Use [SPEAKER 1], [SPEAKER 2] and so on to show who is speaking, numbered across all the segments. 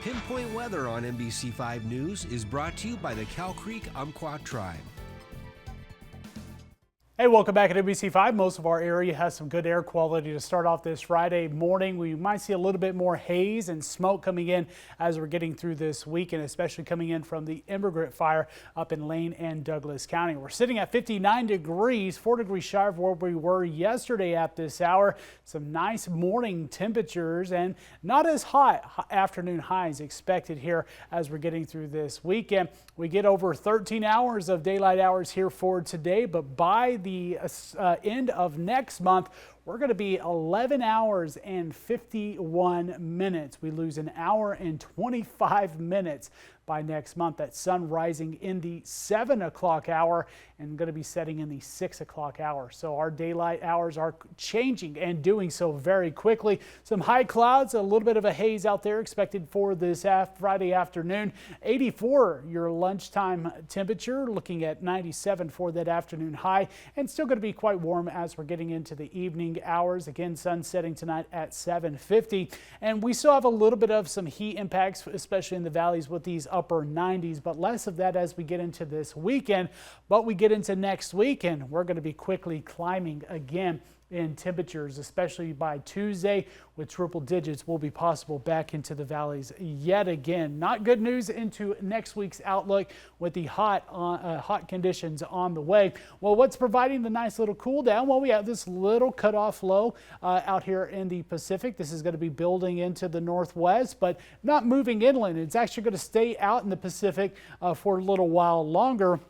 [SPEAKER 1] Pinpoint Weather on NBC5 News is brought to you by the Cow Creek Umpqua Tribe.
[SPEAKER 2] Hey, welcome back at NBC5. Most of our area has some good air quality to start off this Friday morning. We might see a little bit more haze and smoke coming in as we're getting through this weekend, especially coming in from the immigrant fire up in Lane and Douglas County. We're sitting at 59 degrees, 4 degrees shy of where we were yesterday at this hour. Some nice morning temperatures and not as hot afternoon highs expected here as we're getting through this weekend. We get over 13 hours of daylight hours here for today, but by the end of next month, we're going to be 11 hours and 51 minutes. We lose an hour and 25 minutes by next month. That sun rising in the 7 o'clock hour and going to be setting in the 6 o'clock hour. So our daylight hours are changing and doing so very quickly. Some high clouds, a little bit of a haze out there expected for this Friday afternoon. 84 your lunchtime temperature, looking at 97 for that afternoon high, and still going to be quite warm as we're getting into the evening hours. Again, sun setting tonight at 7:50, and we still have a little bit of some heat impacts, especially in the valleys with these upper 90s, but less of that as we get into this weekend. But we get into next week and we're going to be quickly climbing again in temperatures, especially by Tuesday, with triple digits will be possible back into the valleys yet again. Not good news into next week's outlook with the hot conditions on the way. Well, what's providing the nice little cool down? Well, we have this little cutoff low out here in the Pacific. This is going to be building into the northwest, but not moving inland. It's actually going to stay out in the Pacific for a little while longer.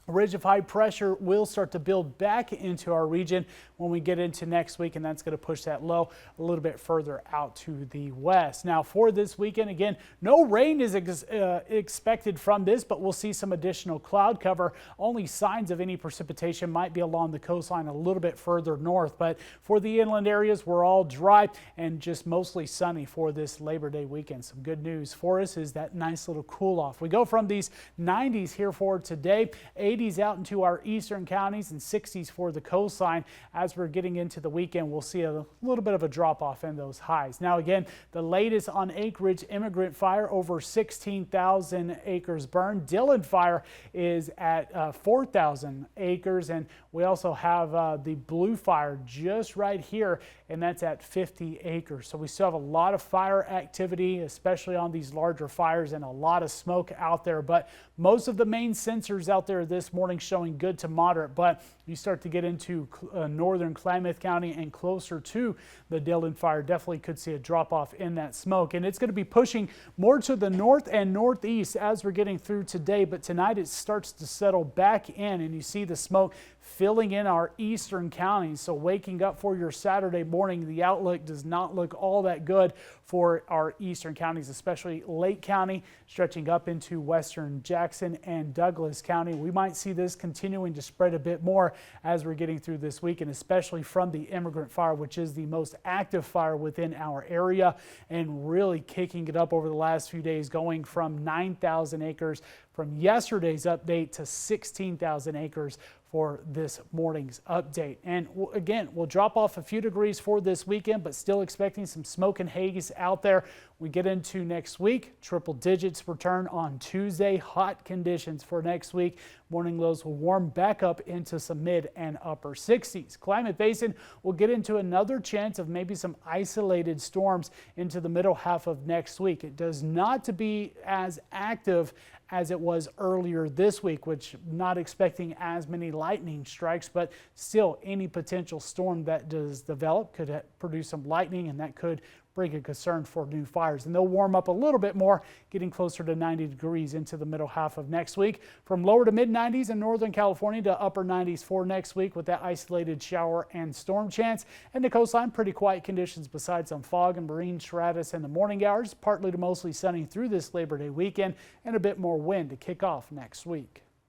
[SPEAKER 2] A ridge of high pressure will start to build back into our region when we get into next week, and that's going to push that low a little bit further out to the west. Now for this weekend, again, no rain is expected from this, but we'll see some additional cloud cover. Only signs of any precipitation might be along the coastline a little bit further north, but for the inland areas, we're all dry and just mostly sunny for this Labor Day weekend. Some good news for us is that nice little cool off. We go from these 90s here for today, 80s out into our eastern counties and 60s for the coastline. As we're getting into the weekend, we'll see a little bit of a drop off in those highs. Now again, the latest on acreage immigrant fire, over 16,000 acres burned. Dillon fire is at 4,000 acres, and we also have the blue fire just right here, and that's at 50 acres. So we still have a lot of fire activity, especially on these larger fires, and a lot of smoke out there. But most of the main sensors out there this morning showing good to moderate, but you start to get into northern Klamath County and closer to the Dillon fire, definitely could see a drop off in that smoke, and it's going to be pushing more to the north and northeast as we're getting through today. But tonight it starts to settle back in, and you see the smoke filling in our eastern counties. So waking up for your Saturday morning, the outlook does not look all that good for our eastern counties, especially Lake County, stretching up into western Jackson and Douglas County. We might see this continuing to spread a bit more as we're getting through this week, and especially from the immigrant fire, which is the most active fire within our area and really kicking it up over the last few days, going from 9,000 acres from yesterday's update to 16,000 acres for this morning's update. And again, we'll drop off a few degrees for this weekend, but still expecting some smoke and haze out there. We get into next week, triple digits return on Tuesday. Hot conditions for next week. Morning lows will warm back up into some mid and upper 60s. Climate Basin will get into another chance of maybe some isolated storms into the middle half of next week. It does not to be as active as it was earlier this week, which not expecting as many lightning strikes, but still any potential storm that does develop could produce some lightning, and that could bring a concern for new fires. And they'll warm up a little bit more, getting closer to 90 degrees into the middle half of next week. From lower to mid 90s in Northern California to upper 90s for next week, with that isolated shower and storm chance. And the coastline, pretty quiet conditions besides some fog and marine stratus in the morning hours. Partly to mostly sunny through this Labor Day weekend, and a bit more wind to kick off next week.